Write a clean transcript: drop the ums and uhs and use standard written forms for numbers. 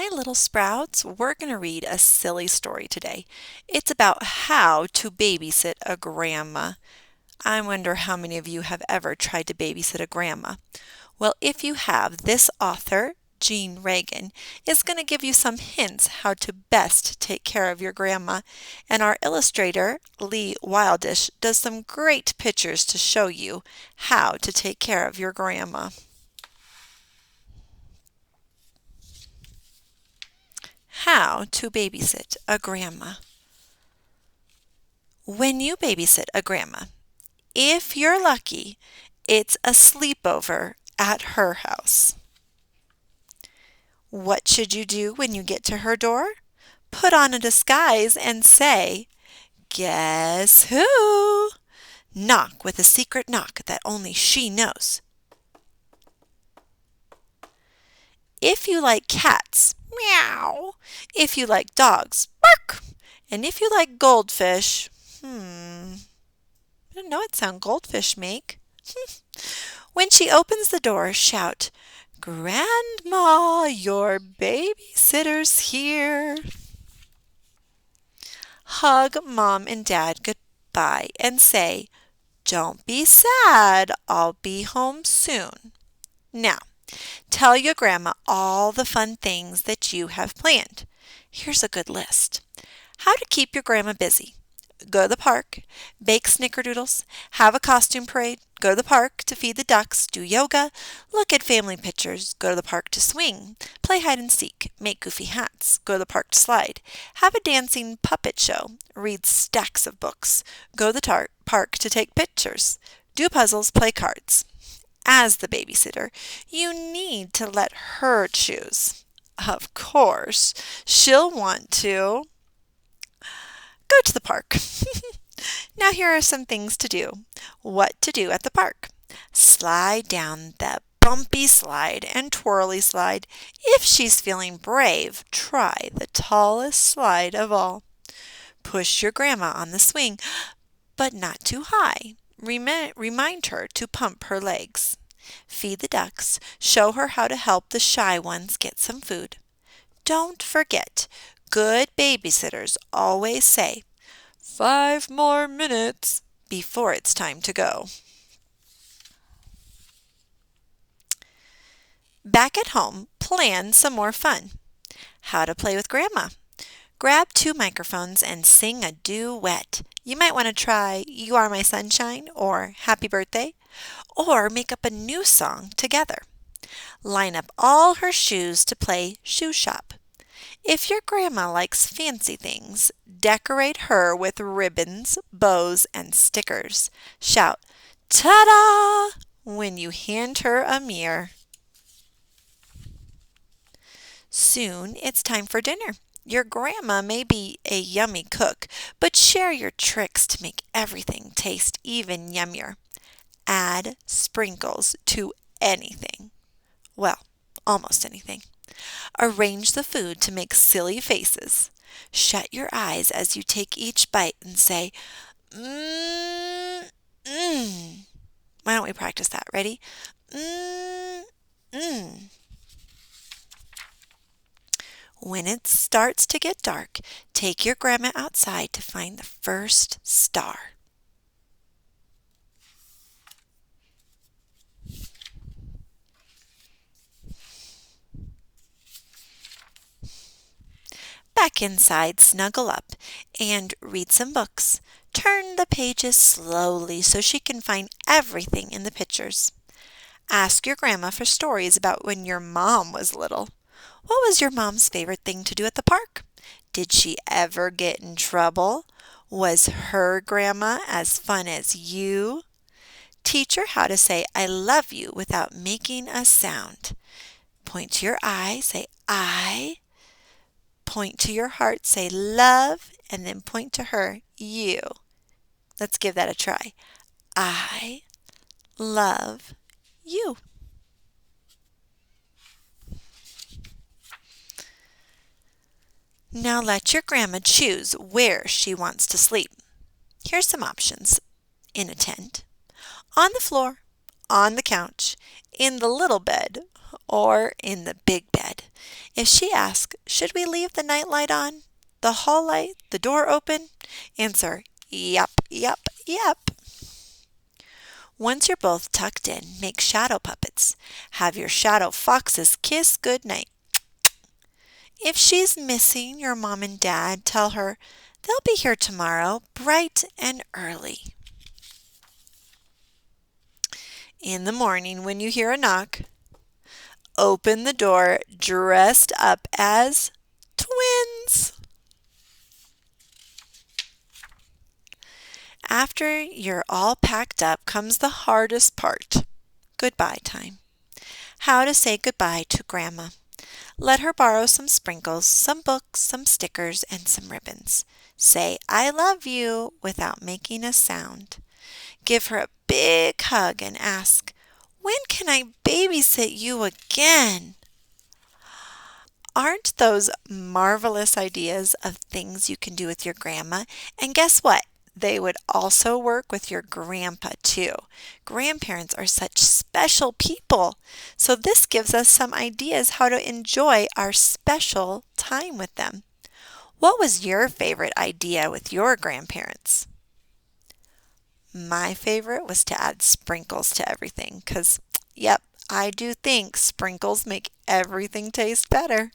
Hi, little sprouts. We're going to read a silly story today. It's about how to babysit a grandma. I wonder how many of you have ever tried to babysit a grandma. Well, if you have, this author, Reagan, is going to give you some hints how to best take care of your grandma. And our illustrator, Lee Wildish, does some great pictures to show you how to take care of your grandma. How to babysit a grandma. When you babysit a grandma, if you're lucky, it's a sleepover at her house. What should you do when you get to her door? Put on a disguise and say, "Guess who?" Knock with a secret knock that only she knows. If you like cats, meow. If you like dogs, bark. And if you like goldfish, I don't know what sound goldfish make. When she opens the door, shout, "Grandma, your babysitter's here." Hug Mom and Dad goodbye and say, "Don't be sad, I'll be home soon." Now, tell your grandma all the fun things that you have planned. Here's a good list. How to keep your grandma busy. Go to the park, bake snickerdoodles, have a costume parade, go to the park to feed the ducks, do yoga, look at family pictures, go to the park to swing, play hide and seek, make goofy hats, go to the park to slide, have a dancing puppet show, read stacks of books, go to the park to take pictures, do puzzles, play cards. As the babysitter, you need to let her choose. Of course, she'll want to go to the park. Now here are some things to do. What to do at the park. Slide down the bumpy slide and twirly slide. If she's feeling brave, try the tallest slide of all. Push your grandma on the swing, but not too high. Remind her to pump her legs. Feed the ducks. Show her how to help the shy ones get some food. Don't forget, good babysitters always say, 5 more minutes before it's time to go. Back at home, plan some more fun. How to play with Grandma. Grab 2 microphones and sing a duet. You might want to try "You Are My Sunshine" or "Happy Birthday," or make up a new song together. Line up all her shoes to play shoe shop. If your grandma likes fancy things, decorate her with ribbons, bows, and stickers. Shout, "Ta-da!" when you hand her a mirror. Soon it's time for dinner. Your grandma may be a yummy cook, but share your tricks to make everything taste even yummier. Add sprinkles to anything. Well, almost anything. Arrange the food to make silly faces. Shut your eyes as you take each bite and say, "Mmm, mmm." Why don't we practice that? Ready? Mmm, mmm. When it starts to get dark, take your grandma outside to find the first star. Back inside, snuggle up and read some books. Turn the pages slowly so she can find everything in the pictures. Ask your grandma for stories about when your mom was little. What was your mom's favorite thing to do at the park? Did she ever get in trouble? Was her grandma as fun as you? Teach her how to say "I love you" without making a sound. Point to your eye, say "I." Point to your heart, say "love," and then point to her, "you." Let's give that a try. I love you. Now let your grandma choose where she wants to sleep. Here's some options. In a tent, on the floor, on the couch, in the little bed or in the big bed? If she asks, should we leave the night light on, the hall light, the door open? Answer, yep, yep, yep. Once you're both tucked in, make shadow puppets. Have your shadow foxes kiss good night. If she's missing your mom and dad, tell her they'll be here tomorrow, bright and early. In the morning, when you hear a knock, open the door dressed up as twins. After you're all packed up comes the hardest part, goodbye time. How to say goodbye to Grandma. Let her borrow some sprinkles, some books, some stickers, and some ribbons. Say, I love you, without making a sound. Give her a big hug and ask, when can I babysit you again? Aren't those marvelous ideas of things you can do with your grandma? And guess what? They would also work with your grandpa too. Grandparents are such special people. So this gives us some ideas how to enjoy our special time with them. What was your favorite idea with your grandparents? My favorite was to add sprinkles to everything because, yep, I do think sprinkles make everything taste better.